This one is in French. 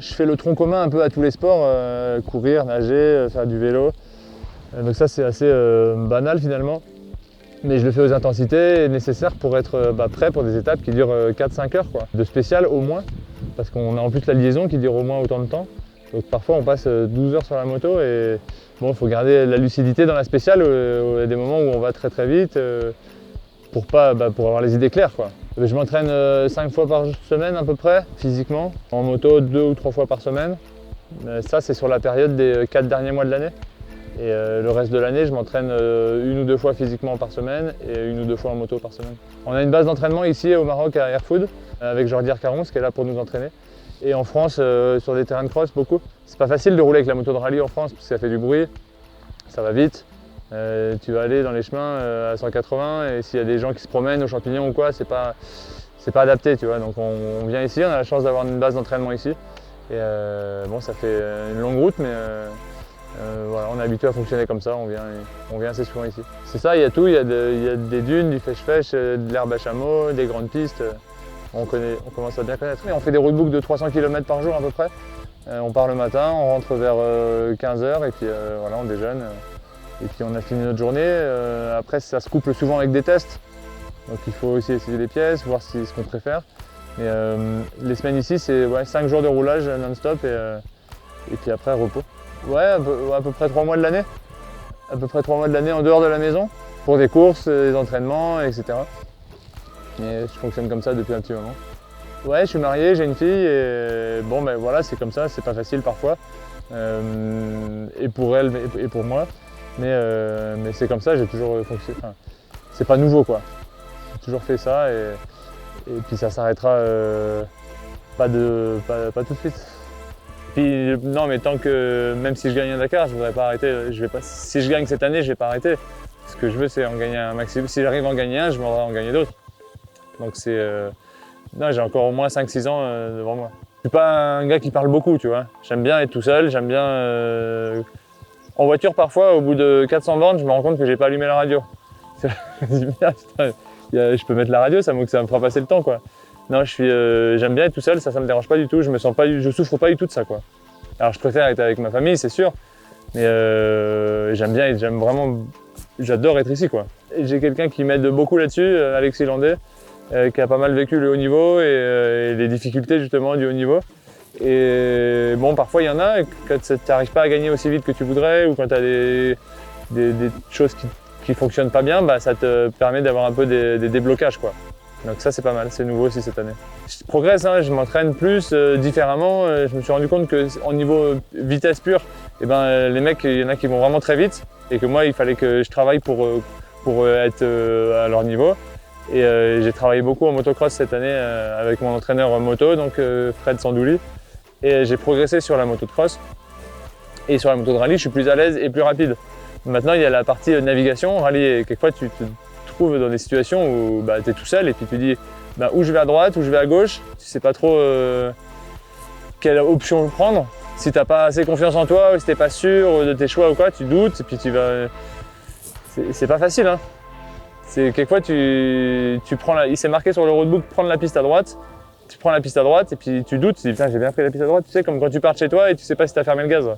Je fais le tronc commun un peu à tous les sports, courir, nager, faire du vélo. Donc ça c'est assez banal finalement. Mais je le fais aux intensités nécessaires pour être prêt pour des étapes qui durent 4-5 heures quoi. De spécial au moins, parce qu'on a en plus la liaison qui dure au moins autant de temps. Donc parfois on passe 12 heures sur la moto et bon, il faut garder la lucidité dans la spéciale. Il y a des moments où on va très vite pour avoir les idées claires quoi. Je m'entraîne 5 fois par semaine à peu près, physiquement. En moto 2 ou 3 fois par semaine. Ça c'est sur la période des 4 derniers mois de l'année. Et le reste de l'année, je m'entraîne 1 ou 2 fois physiquement par semaine et 1 ou 2 fois en moto par semaine. On a une base d'entraînement ici au Maroc à Airfood avec Jordi Arcaron qui est là pour nous entraîner. Et en France, sur des terrains de cross, beaucoup. C'est pas facile de rouler avec la moto de rallye en France parce que ça fait du bruit, ça va vite. Tu vas aller dans les chemins à 180 et s'il y a des gens qui se promènent aux champignons ou quoi, c'est pas adapté, tu vois. Donc on vient ici, on a la chance d'avoir une base d'entraînement ici. Et bon, ça fait une longue route, mais voilà, on est habitué à fonctionner comme ça, on vient assez souvent ici. C'est ça, il y a tout, il y a des dunes, du fèche-fèche, de l'herbe à chameau, des grandes pistes. On commence à bien connaître. Et on fait des roadbooks de 300 km par jour à peu près. On part le matin, on rentre vers 15 h et puis voilà, on déjeune. Et puis on a fini notre journée. Après, ça se couple souvent avec des tests. Donc il faut aussi essayer les pièces, voir ce qu'on préfère. Mais les semaines ici, c'est 5 jours de roulage non-stop et puis après repos. Ouais, à peu près 3 mois de l'année. À peu près 3 mois de l'année en dehors de la maison, pour des courses, des entraînements, etc. Et je fonctionne comme ça depuis un petit moment. Ouais, je suis marié, j'ai une fille et bon ben voilà, c'est comme ça, c'est pas facile parfois. Et pour elle et pour moi. Mais c'est comme ça, j'ai toujours fonctionné. Enfin, c'est pas nouveau quoi. J'ai toujours fait ça et puis ça s'arrêtera pas tout de suite. Puis, non, mais tant que, même si je gagne un Dakar, je ne voudrais pas arrêter. Si je gagne cette année, je ne vais pas arrêter. Ce que je veux, c'est en gagner un maximum. Si j'arrive à en gagner un, je voudrais en gagner d'autres. Donc non, j'ai encore au moins 5-6 ans devant moi. Je ne suis pas un gars qui parle beaucoup, tu vois. J'aime bien être tout seul, j'aime bien... En voiture, parfois, au bout de 400 bornes, je me rends compte que je n'ai pas allumé la radio. Je me dis, merde, putain, je peux mettre la radio, ça me fera passer le temps, quoi. Non, j'aime bien être tout seul, ça me dérange pas du tout, je souffre pas du tout de ça quoi. Alors je préfère être avec ma famille, c'est sûr, mais j'adore être ici quoi. J'ai quelqu'un qui m'aide beaucoup là-dessus, Alexis Landais, qui a pas mal vécu le haut niveau et les difficultés justement du haut niveau. Et bon, parfois il y en a, quand tu n'arrives pas à gagner aussi vite que tu voudrais ou quand tu as des choses qui fonctionnent pas bien, ça te permet d'avoir un peu des déblocages quoi. Donc ça c'est pas mal, c'est nouveau aussi cette année. Je progresse, hein, je m'entraîne plus, différemment. Je me suis rendu compte qu'au niveau vitesse pure, les mecs, il y en a qui vont vraiment très vite et que moi il fallait que je travaille pour être à leur niveau. Et j'ai travaillé beaucoup en motocross cette année avec mon entraîneur moto, donc Fred Sandouli. Et j'ai progressé sur la moto de cross. Et sur la moto de rallye, je suis plus à l'aise et plus rapide. Maintenant il y a la partie navigation, rallye, et quelquefois tu dans des situations où tu es tout seul et puis tu dis où je vais à droite, où je vais à gauche, tu sais pas trop quelle option prendre. Si t'as pas assez confiance en toi ou si t'es pas sûr de tes choix ou quoi, tu doutes et puis tu vas... C'est pas facile hein. Quelquefois tu prends il s'est marqué sur le roadbook prendre la piste à droite, tu prends la piste à droite et puis tu doutes, tu dis putain j'ai bien pris la piste à droite, tu sais comme quand tu pars de chez toi et tu sais pas si t'as fermé le gaz.